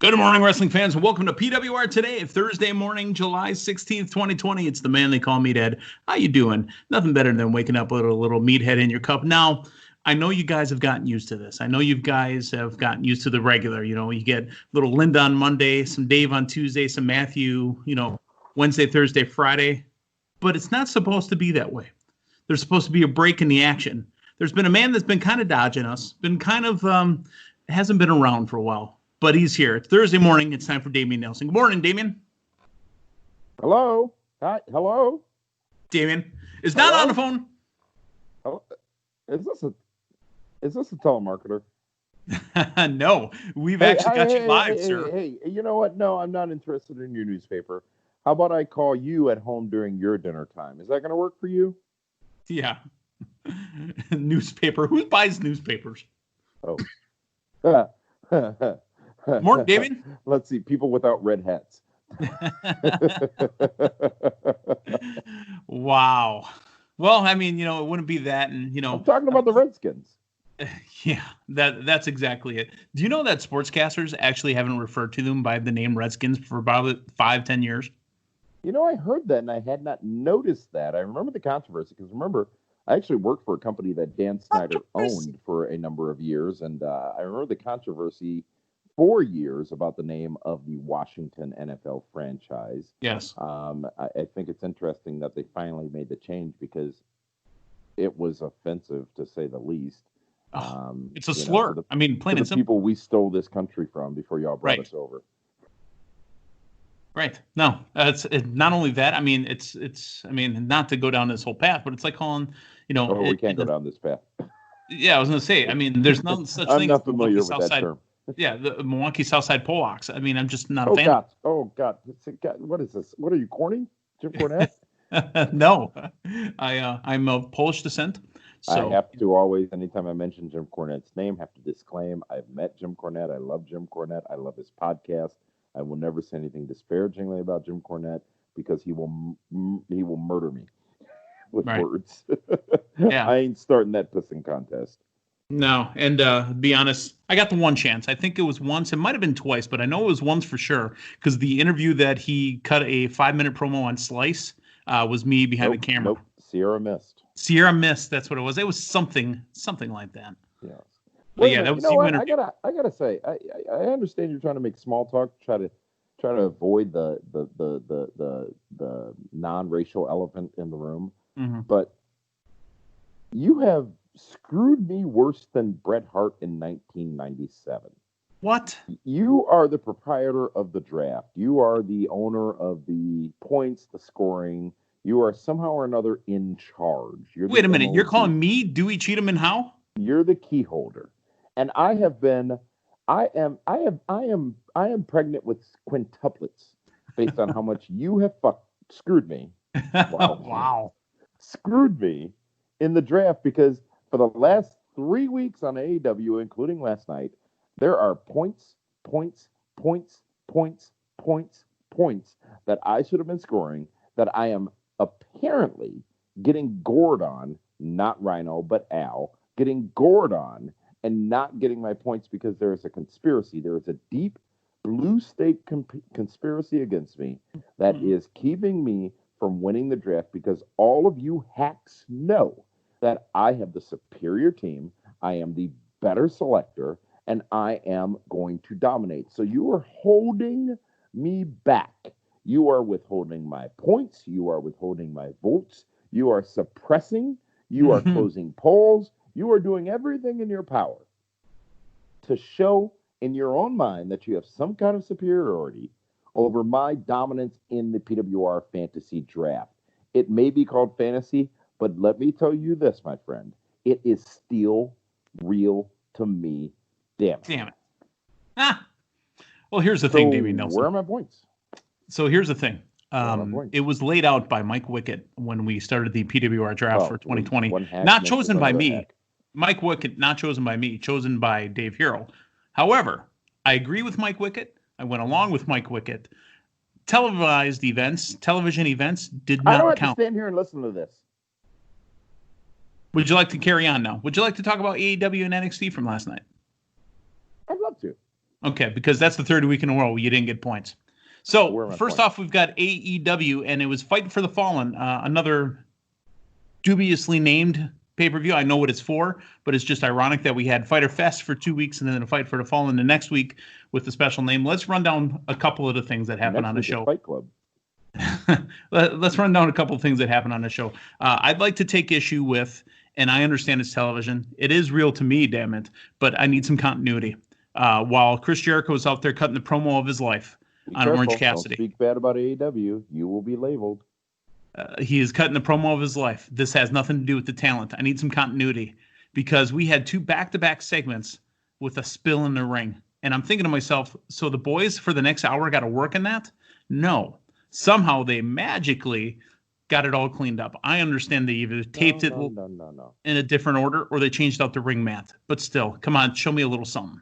Good morning, wrestling fans, and welcome to PWR Today, Thursday morning, July 16th, 2020. It's the man they call Meathead. How you doing? Nothing better than waking up with a little Meathead in your cup. Now, I know you guys have gotten used to this. I know you guys have gotten used to the regular. You know, you get little Linda on Monday, some Dave on Tuesday, some Matthew, Wednesday, Thursday, Friday. But it's not supposed to be that way. There's supposed to be a break in the action. There's been a man that's been kind of dodging us, been kind of hasn't been around for a while. But he's here. It's Thursday morning. It's time for Dameon Nelson. Good morning, Dameon. Hello. Hi. Hello. Dameon is not on the phone. Oh, is this a telemarketer? No, we've actually got you live, sir. Hey, you know what? No, I'm not interested in your newspaper. How about I call you at home during your dinner time? Is that going to work for you? Yeah. Newspaper. Who buys newspapers? Oh. Morning, David. Let's see. People without red hats. Wow. Well, I mean, it wouldn't be that. And, I'm talking about the Redskins. Yeah, that's exactly it. Do you know that sportscasters actually haven't referred to them by the name Redskins for about 5-10 years? I heard that, and I had not noticed that. I remember the controversy because, remember, I actually worked for a company that Dan Snyder owned for a number of years, and I remember the controversy 4 years about the name of the Washington NFL franchise. Yes. I think it's interesting that they finally made the change because it was offensive, to say the least. It's a slur. Plain and simple. People we stole this country from before y'all brought us over. Right. No, it's not only that. It's not to go down this whole path, but it's like calling, we can't go down this path. Yeah, I was going to say, there's no such thing as the familiar with that term. Yeah, the Milwaukee Southside Polacks. I'm just not a fan. God. What is this? What are you, corny? Jim Cornette? No. I'm of Polish descent. So. I have to always, anytime I mention Jim Cornette's name, have to disclaim, I've met Jim Cornette. I love Jim Cornette. I love his podcast. I will never say anything disparagingly about Jim Cornette because he will murder me with words. Yeah. I ain't starting that pissing contest. No, and to be honest, I got the one chance. I think it was once. It might have been twice, but I know it was once for sure because the interview that he cut a 5-minute promo on Slice was me behind the camera. Nope. Sierra Mist. That's what it was. It was something like that. Yeah. But yeah, that was I gotta say, I understand you're trying to make small talk, try to avoid the non-racial elephant in the room, but you have screwed me worse than Bret Hart in 1997. What? You are the proprietor of the draft. You are the owner of the points, the scoring. You are somehow or another in charge. Wait a minute. You're calling me Dewey, Cheatham, and Howe? You're the key holder. And I am pregnant with quintuplets based on how much you have screwed me. Wow. Screwed me in the draft because for the last 3 weeks on AEW, including last night, there are points that I should have been scoring that I am apparently getting gored on, not Rhino, but Al, getting gored on and not getting my points because there is a conspiracy. There is a deep blue state conspiracy against me that is keeping me from winning the draft because all of you hacks know that I have the superior team, I am the better selector, and I am going to dominate. So you are holding me back. You are withholding my points. You are withholding my votes. You are suppressing. You are closing polls. You are doing everything in your power to show in your own mind that you have some kind of superiority over my dominance in the PWR fantasy draft. It may be called fantasy, but let me tell you this, my friend. It is still real to me. Damn it. Well, here's the thing, Dameon Nelson. Where are my points? So here's the thing. It was laid out by Mike Wickett when we started the PWR draft for 2020. Not chosen by me. Mike Wickett, not chosen by me, chosen by Dave Hero. However, I agree with Mike Wickett. I went along with Mike Wickett. Television events did not count. I don't have to stand here and listen to this. Would you like to carry on now? Would you like to talk about AEW and NXT from last night? I'd love to. Okay, because that's the third week in a row you didn't get points. So first points? off, we've got AEW, and it was Fight for the Fallen, another dubiously named pay-per-view. I know what it's for, but it's just ironic that we had Fighter Fest for 2 weeks and then a Fight for the Fallen the next week with the special name. Let's run down a couple of the things that happened on the show. Fight Club. Let's run down a couple of things that happened on the show. I'd like to take issue with, and I understand it's television. It is real to me, damn it, but I need some continuity. While Chris Jericho was out there cutting the promo of his life on Orange Cassidy. Don't speak bad about AEW. You will be labeled. He is cutting the promo of his life. This has nothing to do with the talent. I need some continuity because we had 2 back-to-back segments with a spill in the ring. And I'm thinking to myself, so the boys for the next hour got to work in that? No. Somehow they magically got it all cleaned up. I understand they either taped it in a different order or they changed out the ring mat. But still, come on, show me a little something.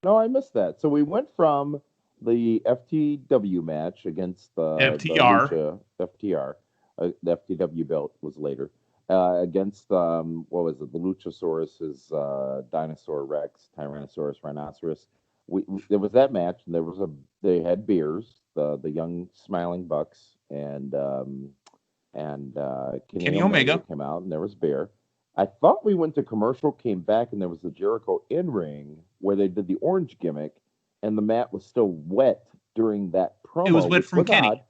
No, I missed that. So we went from the FTW match against the FTR. The FTW belt was later. Against, what was it? The Luchasaurus' Dinosaur Rex, Tyrannosaurus Rhinoceros. There was that match, and they had beers, the young smiling bucks, and Kenny Omega came out, and there was beer. I thought we went to commercial, came back, and there was the Jericho in-ring where they did the orange gimmick, and the mat was still wet during that promo. It was wet from Kenny. Odd.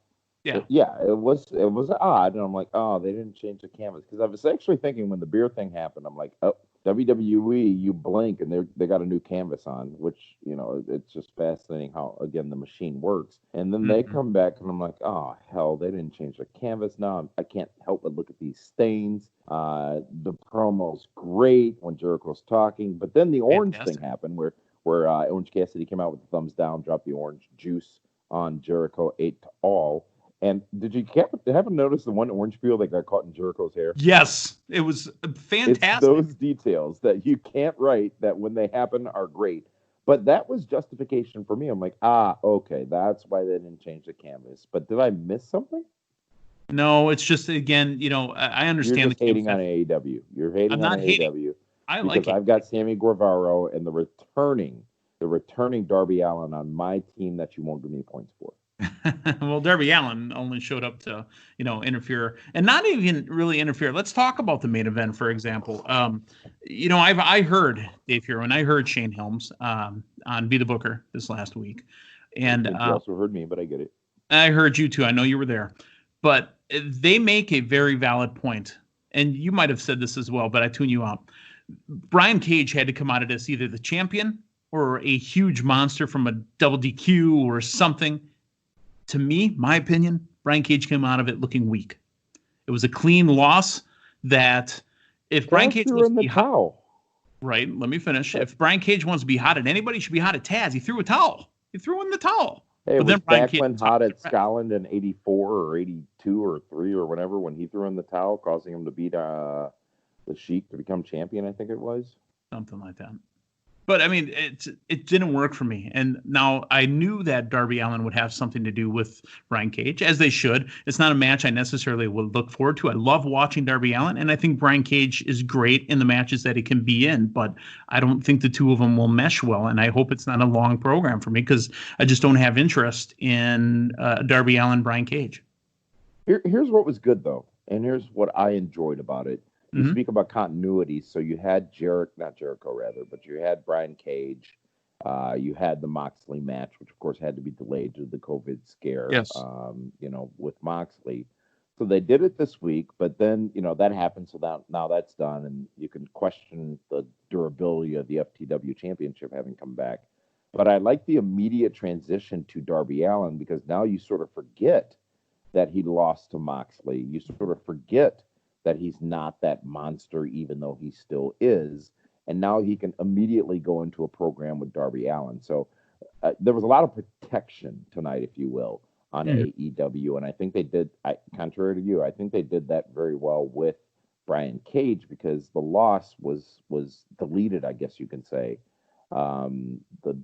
Yeah, it was odd, and I'm like, oh, they didn't change the canvas, because I was actually thinking when the beer thing happened, I'm like, oh, WWE, you blink, and they got a new canvas on, which, it's just fascinating how, again, the machine works. And then they come back, and I'm like, oh, hell, they didn't change the canvas. Now I can't help but look at these stains. The promo's great when Jericho's talking, but then the orange thing happened where Orange Cassidy came out with the thumbs down, dropped the orange juice on Jericho, ate all. And did you happen to notice the one orange peel that got caught in Jericho's hair? Yes, it was fantastic. It's those details that you can't write that when they happen are great. But that was justification for me. I'm like, okay, that's why they didn't change the canvas. But did I miss something? No, it's just, again, I understand. You're just hating on AEW. You're hating on AEW. I like it. Because I've got Sammy Guevara and the returning Darby Allin on my team that you won't give me points for. Well, Darby Allin only showed up to, interfere and not even really interfere. Let's talk about the main event, for example. I heard Dave Hero and I heard Shane Helms on Be the Booker this last week. And you also heard me, but I get it. I heard you too. I know you were there. But they make a very valid point. And you might have said this as well, but I tune you out. Brian Cage had to come out of this either the champion or a huge monster from a double DQ or something. To me, my opinion, Brian Cage came out of it looking weak. It was a clean loss that if Brian Cage was in the towel. Right, let me finish. If Brian Cage wants to be hot at anybody, he should be hot at Taz. He threw a towel. He threw in the towel. Hey, but it was back when hot at Scotland in 84 or 82 or 3 or whatever when he threw in the towel, causing him to beat the Sheik to become champion, I think it was. Something like that. But, I mean, it didn't work for me. And now I knew that Darby Allin would have something to do with Brian Cage, as they should. It's not a match I necessarily would look forward to. I love watching Darby Allin, and I think Brian Cage is great in the matches that he can be in. But I don't think the two of them will mesh well, and I hope it's not a long program for me because I just don't have interest in Darby Allin, Brian Cage. Here's what was good, though, and here's what I enjoyed about it. You speak about continuity, so you had you had Brian Cage. You had the Moxley match, which of course had to be delayed due to the COVID scare. Yes. With Moxley. So they did it this week, but then that happened. So now that's done, and you can question the durability of the FTW Championship having come back. But I like the immediate transition to Darby Allin because now you sort of forget that he lost to Moxley. You sort of forget that he's not that monster, even though he still is. And now he can immediately go into a program with Darby Allin. So there was a lot of protection tonight, if you will, on AEW. And I think they did, contrary to you, I think they did that very well with Brian Cage because the loss was deleted, I guess you can say,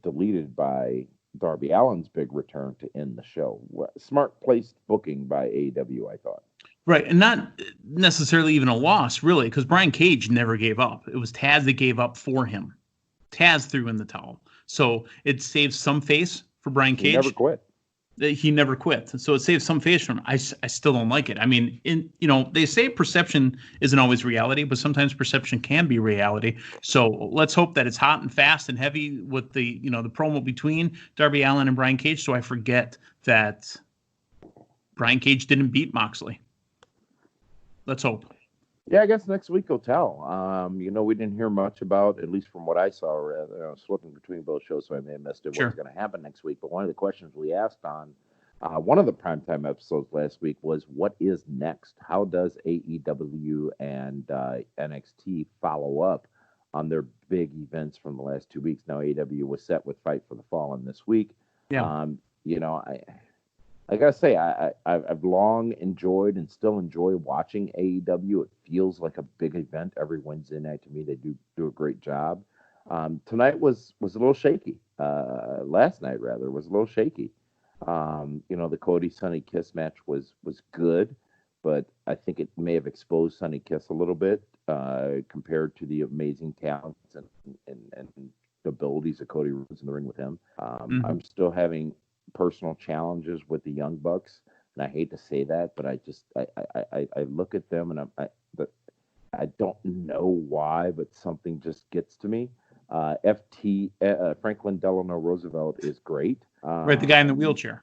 deleted by Darby Allin's big return to end the show. Smart placed booking by AEW, I thought. Right, and not necessarily even a loss, really, because Brian Cage never gave up. It was Taz that gave up for him. Taz threw in the towel. So it saves some face for Brian Cage. He never quit. He never quit. So it saves some face from him. I still don't like it. I mean, they say perception isn't always reality, but sometimes perception can be reality. So let's hope that it's hot and fast and heavy with the promo between Darby Allin and Brian Cage. So I forget that Brian Cage didn't beat Moxley. Let's hope. Yeah, I guess next week will tell. We didn't hear much about, at least from what I saw, slipping between both shows, so I may have missed it. Sure. What's going to happen next week? But one of the questions we asked on one of the primetime episodes last week was, what is next? How does AEW and NXT follow up on their big events from the last 2 weeks? Now, AEW was set with Fight for the Fallen this week. Yeah. I gotta say, I've long enjoyed and still enjoy watching AEW. It feels like a big event every Wednesday night to me. They do a great job. Tonight was a little shaky. Last night, rather, was a little shaky. The Cody Sonny Kiss match was good, but I think it may have exposed Sonny Kiss a little bit compared to the amazing talents and abilities of Cody Rhodes in the ring with him. I'm still having personal challenges with the Young Bucks, and I hate to say that, but I look at them and I don't know why, but something just gets to me. Franklin Delano Roosevelt is great. Right, the guy in the wheelchair.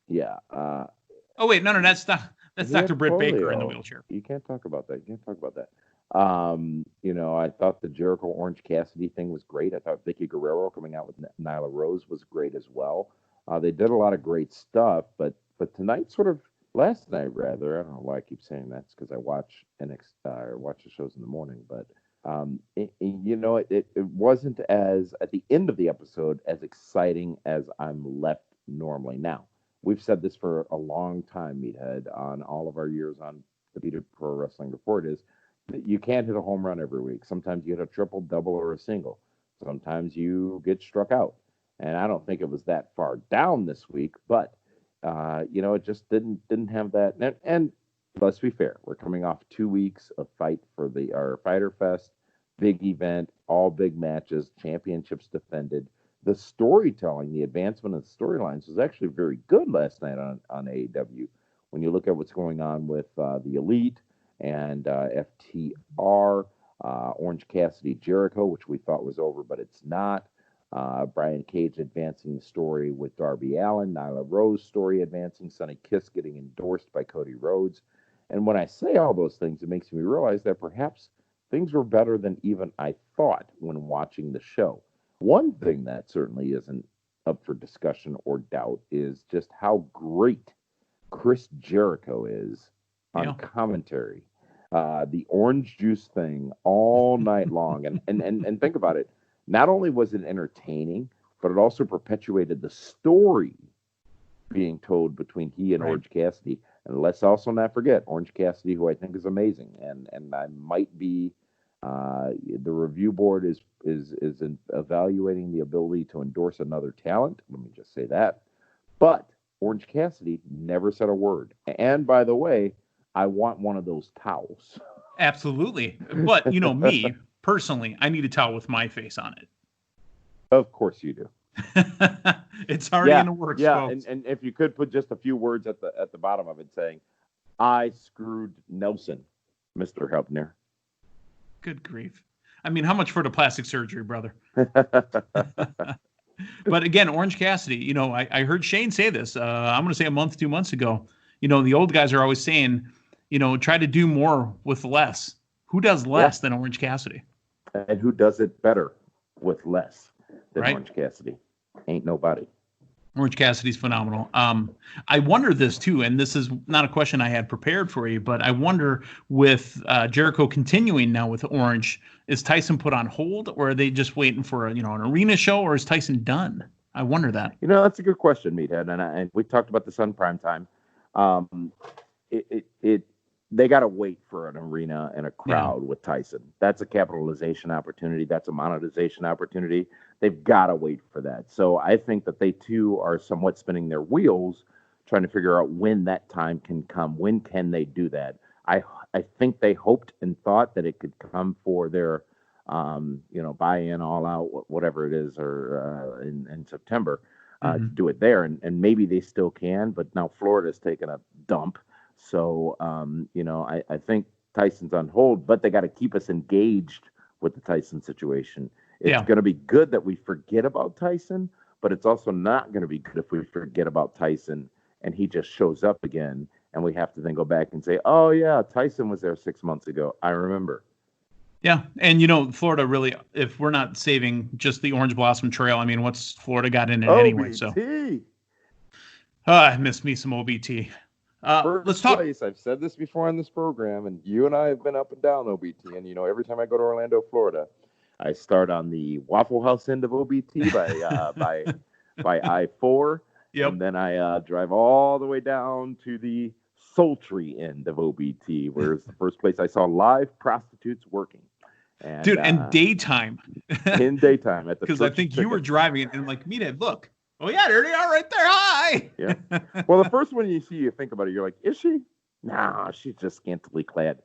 Yeah. Oh wait, no, that's Dr. Britt Baker in the wheelchair. You can't talk about that. I thought the Jericho Orange Cassidy thing was great. I thought Vicky Guerrero coming out with Nyla Rose was great as well. They did a lot of great stuff, but tonight, last night rather, I don't know why I keep saying that. It's because I watch or watch the shows in the morning, but it wasn't as, at the end of the episode, as exciting as I'm left normally. Now, we've said this for a long time, Meathead, on all of our years on the PWR Pro Wrestling Report, is that you can't hit a home run every week. Sometimes you hit a triple, double, or a single. Sometimes you get struck out. And I don't think it was that far down this week, but it just didn't have that. And let's be fair, we're coming off 2 weeks of fight for our Fighter Fest, big event, all big matches, championships defended. The storytelling, the advancement of the storylines was actually very good last night on AEW. When you look at what's going on with the Elite and FTR, Orange Cassidy Jericho, which we thought was over, but it's not. Brian Cage advancing the story with Darby Allin, Nyla Rose story advancing, Sonny Kiss getting endorsed by Cody Rhodes. And when I say all those things, it makes me realize that perhaps things were better than even I thought when watching the show. One thing that certainly isn't up for discussion or doubt is just how great Chris Jericho is on commentary. The orange juice thing all night long. And think about it. Not only was it entertaining, but it also perpetuated the story being told between he and Orange Cassidy. And let's also not forget Orange Cassidy, who I think is amazing. And I might be the review board is evaluating the ability to endorse another talent. Let me just say that. But Orange Cassidy never said a word. And by the way, I want one of those towels. Absolutely. But me personally, I need a towel with my face on it. Of course you do. It's already in the works. Yeah, folks. and if you could put just a few words at the bottom of it saying, "I screwed Nelson, Mr. Hebner." Good grief. I mean, how much for the plastic surgery, brother? But again, Orange Cassidy, I heard Shane say this, I'm going to say a month, 2 months ago. The old guys are always saying, try to do more with less. Who does less than Orange Cassidy? And who does it better with less than Right? Orange Cassidy? Ain't nobody. Orange Cassidy's phenomenal. I wonder this too, and this is not a question I had prepared for you, but I wonder with Jericho continuing now with Orange, is Tyson put on hold, or are they just waiting for an arena show, or is Tyson done? I wonder that. That's a good question, Meathead, and we talked about this on Primetime. They got to wait for an arena and a crowd with Tyson. That's a capitalization opportunity. That's a monetization opportunity. They've got to wait for that. So I think that they too are somewhat spinning their wheels, trying to figure out when that time can come. When can they do that? I think they hoped and thought that it could come for their buy in all out, whatever it is, or in September, to Mhm. do it there. And maybe they still can, but now Florida's taken a dump. So, I think Tyson's on hold, but they got to keep us engaged with the Tyson situation. It's Yeah. going to be good that we forget about Tyson, but it's also not going to be good if we forget about Tyson and he just shows up again and we have to then go back and say, oh, yeah, Tyson was there 6 months ago. I remember. Yeah. And, Florida really, if we're not saving just the Orange Blossom Trail, I mean, what's Florida got in it anyway? So OBT. I miss me some OBT. Let's First talk. place. I've said this before on this program, and you and I have been up and down OBT. And every time I go to Orlando, Florida, I start on the Waffle House end of OBT by I-4, Yep. and then I drive all the way down to the sultry end of OBT, where it's the first place I saw live prostitutes working. And, Dude, and daytime. in daytime at the because I think you were driving it and I'm like, Meathead, look. Oh yeah, there they are right there. Hi. Yeah. Well, the first one you see, you think about it, you're like, is she? Nah, she's just scantily clad.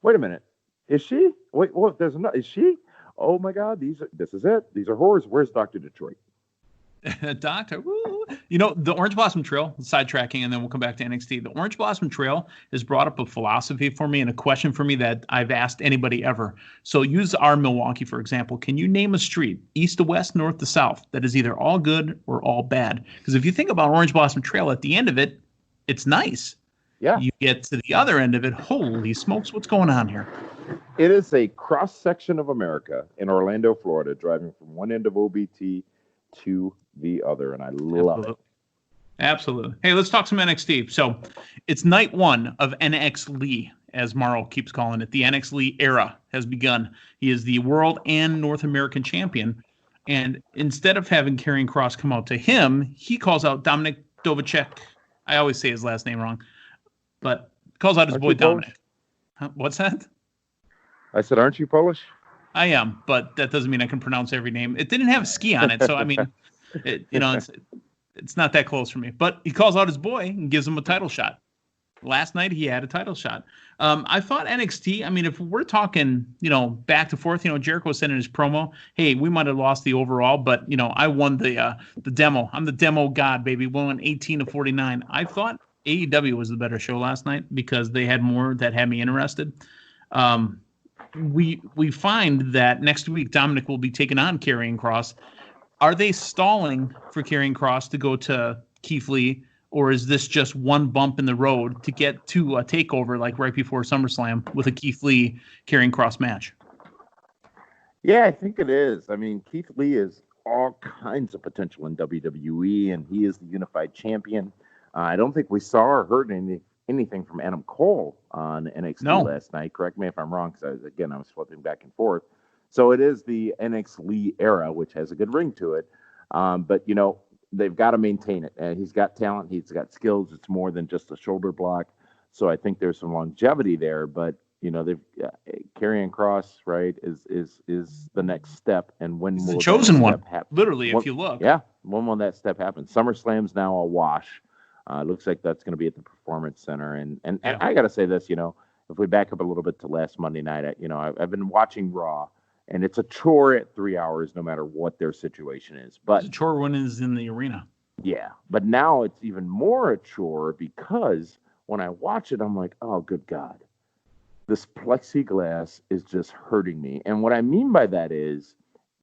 Wait a minute. Is she? Wait, what? There's another. Is she? Oh my God, this is it. These are whores. Where's Dr. Detroit? Doctor, woo. The Orange Blossom Trail, sidetracking, and then we'll come back to NXT. The Orange Blossom Trail has brought up a philosophy for me and a question for me that I've asked anybody ever. So use our Milwaukee, for example. Can you name a street, east to west, north to south, that is either all good or all bad? Because if you think about Orange Blossom Trail, at the end of it, it's nice. Yeah. You get to the other end of it, holy smokes, what's going on here? It is a cross-section of America in Orlando, Florida, driving from one end of OBT to the other, and I love it. Absolutely. Hey, let's talk some NXT. So it's night one of NX Lee, as Morrow keeps calling it. The NX Lee era has begun. He is the world and North American champion. And instead of having Karrion Kross come out to him, he calls out Dominik Dovacek. I always say his last name wrong, but calls out his boy Dominik. Huh? What's that? I said, aren't you Polish? I am, but that doesn't mean I can pronounce every name. It didn't have a ski on it, so I mean, it's not that close for me. But he calls out his boy and gives him a title shot. Last night he had a title shot. I thought NXT. I mean, if we're talking, back to forth, Jericho said in his promo, "Hey, we might have lost the overall, but I won the demo. I'm the demo god, baby. We won 18-49." I thought AEW was the better show last night because they had more that had me interested. We find that next week Dominik will be taking on Karrion Kross. Are they stalling for Karrion Kross to go to Keith Lee, or is this just one bump in the road to get to a takeover like right before SummerSlam with a Keith Lee Karrion Kross match? Yeah, I think it is. I mean, Keith Lee is all kinds of potential in WWE, and he is the unified champion. I don't think we saw or heard anything from Adam Cole on NXT last night. Correct me if I'm wrong, because I was flipping back and forth. So it is the NX Lee era, which has a good ring to it. But, they've got to maintain it. And he's got talent. He's got skills. It's more than just a shoulder block. So I think there's some longevity there. But, they've Karrion Kross, right, is the next step. And when will the chosen one, literally, if you look. Yeah, when will that step happen? SummerSlam's now a wash. Looks like that's going to be at the Performance Center. And I got to say this, if we back up a little bit to last Monday night, I've been watching Raw, and it's a chore at 3 hours no matter what their situation is. But it's a chore when it's in the arena. Yeah, but now it's even more a chore because when I watch it, I'm like, oh, good God. This plexiglass is just hurting me. And what I mean by that is,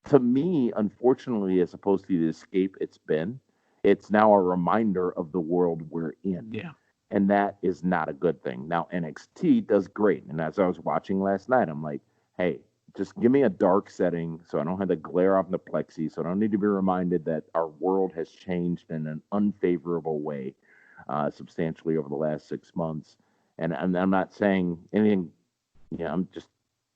to me, unfortunately, as opposed to the escape it's now a reminder of the world we're in. Yeah. And that is not a good thing. Now, NXT does great. And as I was watching last night, I'm like, hey, just give me a dark setting so I don't have to glare off the plexi, so I don't need to be reminded that our world has changed in an unfavorable way substantially over the last 6 months. And I'm not saying anything, I'm just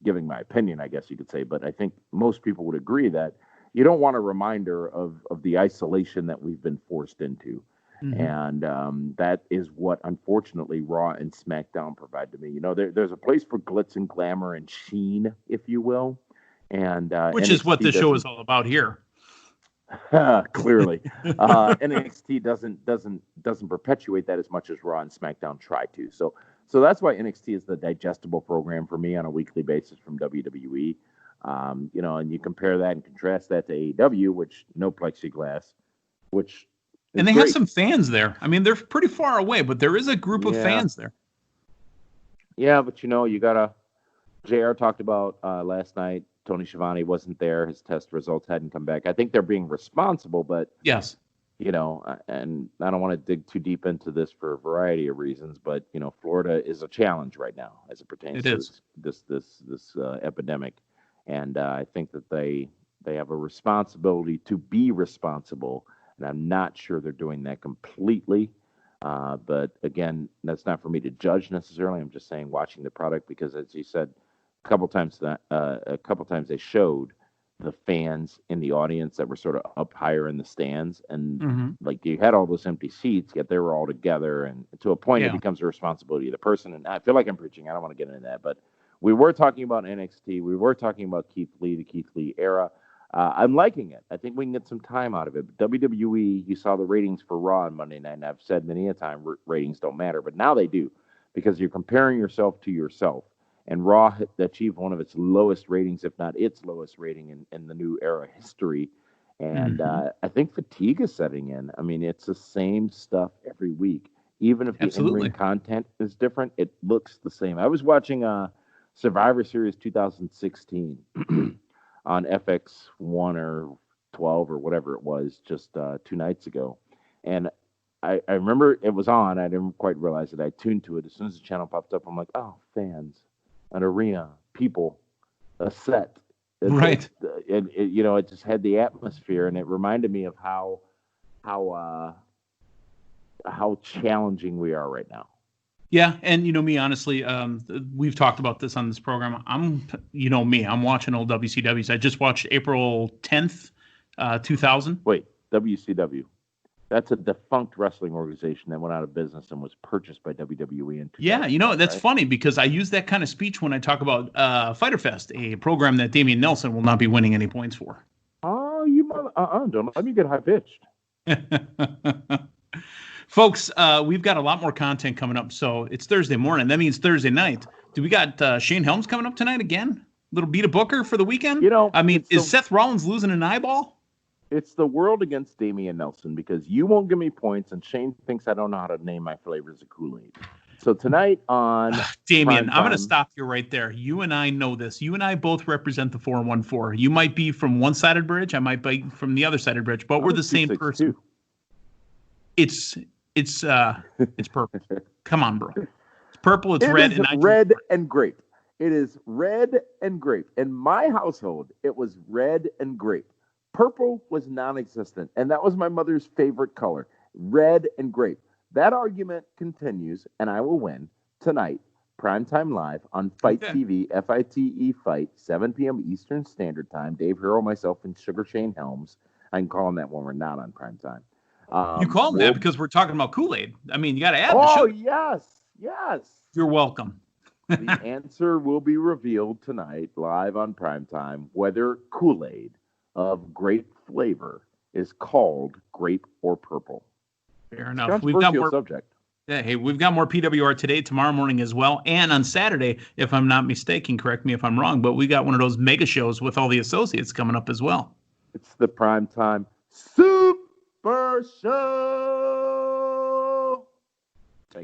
giving my opinion, I guess you could say. But I think most people would agree that you don't want a reminder of the isolation that we've been forced into. Mm-hmm. And that is what, unfortunately, Raw and SmackDown provide to me. There's a place for glitz and glamour and sheen, if you will. And which NXT is what the show is all about here. Clearly. NXT doesn't perpetuate that as much as Raw and SmackDown try to. So that's why NXT is the digestible program for me on a weekly basis from WWE. And you compare that and contrast that to AEW, which no plexiglass, which and they great. have some fans there. I mean, they're pretty far away, but there is a group of fans there. Yeah, but you gotta. JR talked about last night. Tony Schiavone wasn't there. His test results hadn't come back. I think they're being responsible, but yes, and I don't want to dig too deep into this for a variety of reasons, but Florida is a challenge right now as it pertains to this epidemic, and I think that they have a responsibility to be responsible, and I'm not sure they're doing that completely. But again, that's not for me to judge necessarily. I'm just saying, watching the product, because as you said, a couple times they showed the fans in the audience that were sort of up higher in the stands, and like you had all those empty seats, yet they were all together, and to a point it becomes a responsibility of the person. And I feel like I'm preaching. I don't want to get into that, but we were talking about NXT. We were talking about the Keith Lee era. I'm liking it. I think we can get some time out of it. But WWE, you saw the ratings for Raw on Monday night, and I've said many a time ratings don't matter, but now they do, because you're comparing yourself to yourself. And Raw achieved one of its lowest ratings, if not its lowest rating in the new era history. And I think fatigue is setting in. I mean, it's the same stuff every week. Even if the in-ring content is different, it looks the same. I was watching Survivor Series 2016 on FX1 or 12 or whatever it was, just 2 nights ago. And I remember it was on. I didn't quite realize it. I tuned to it. As soon as the channel popped up, I'm like, oh, fans, an arena, people, a set. Right. It just had the atmosphere, and it reminded me of how challenging we are right now. Yeah, and me, honestly, we've talked about this on this program. I'm watching old WCWs. I just watched April 10th, 2000. Wait, WCW. That's a defunct wrestling organization that went out of business and was purchased by WWE in 2000. Yeah, that's funny, because I use that kind of speech when I talk about Fyter Fest, a program that Dameon Nelson will not be winning any points for. Oh, you mother! Don't let me get high pitched. Folks, we've got a lot more content coming up. So it's Thursday morning. That means Thursday night. Do we got Shane Helms coming up tonight again? Little beat a booker for the weekend? Is Seth Rollins losing an eyeball? It's the world against Dameon Nelson, because you won't give me points, and Shane thinks I don't know how to name my flavors of Kool-Aid. So tonight on Dameon, I'm going to stop you right there. You and I know this. You and I both represent the 414. You might be from one side of the bridge. I might be from the other side of the bridge, but we're the same person. It's purple. Come on, bro. It's purple. It's red. And red and grape. It is red and grape. In my household, it was red and grape. Purple was non-existent, and that was my mother's favorite color, red and grape. That argument continues, and I will win tonight, primetime live on Fight TV, FITE Fight, 7 p.m. Eastern Standard Time. Dave Hero, myself, and Sugar Shane Helms. I can call him that when we're not on primetime. You call him that because we're talking about Kool-Aid. I mean, you got to add the show. Oh, yes. You're welcome. The answer will be revealed tonight, live on primetime, whether Kool-Aid of grape flavor is called grape or purple. Fair enough. We've got more subject. Yeah, hey, we've got more PWR today, tomorrow morning as well, and on Saturday, if I'm not mistaken, correct me if I'm wrong, but we got one of those mega shows with all the associates coming up as well. It's the primetime Super Show.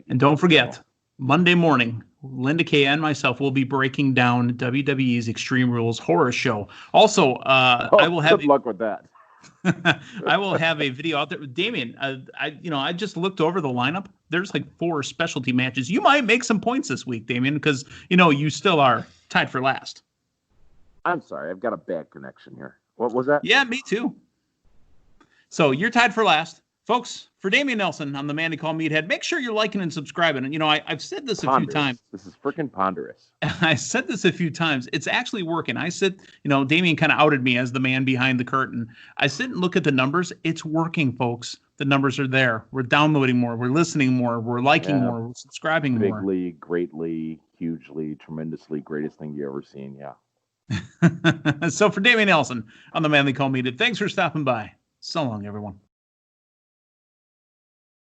And don't forget, Monday morning, Linda K and myself will be breaking down WWE's Extreme Rules horror show. Also, I will have good luck with that. I will have a video out there. Dameon, I just looked over the lineup. There's like 4 specialty matches. You might make some points this week, Dameon, because you still are tied for last. I'm sorry, I've got a bad connection here. What was that? Yeah, me too. So you're tied for last. Folks, for Dameon Nelson, I'm the man they call Meathead. Make sure you're liking and subscribing. And, I've said this a few times. This is freaking ponderous. I said this a few times. It's actually working. I said, Dameon kind of outed me as the man behind the curtain. I sit and look at the numbers. It's working, folks. The numbers are there. We're downloading more. We're listening more. We're liking more. We're subscribing more. Bigly, greatly, hugely, tremendously, greatest thing you ever seen. Yeah. So for Dameon Nelson, I'm the man they call Meathead. Thanks for stopping by. So long, everyone.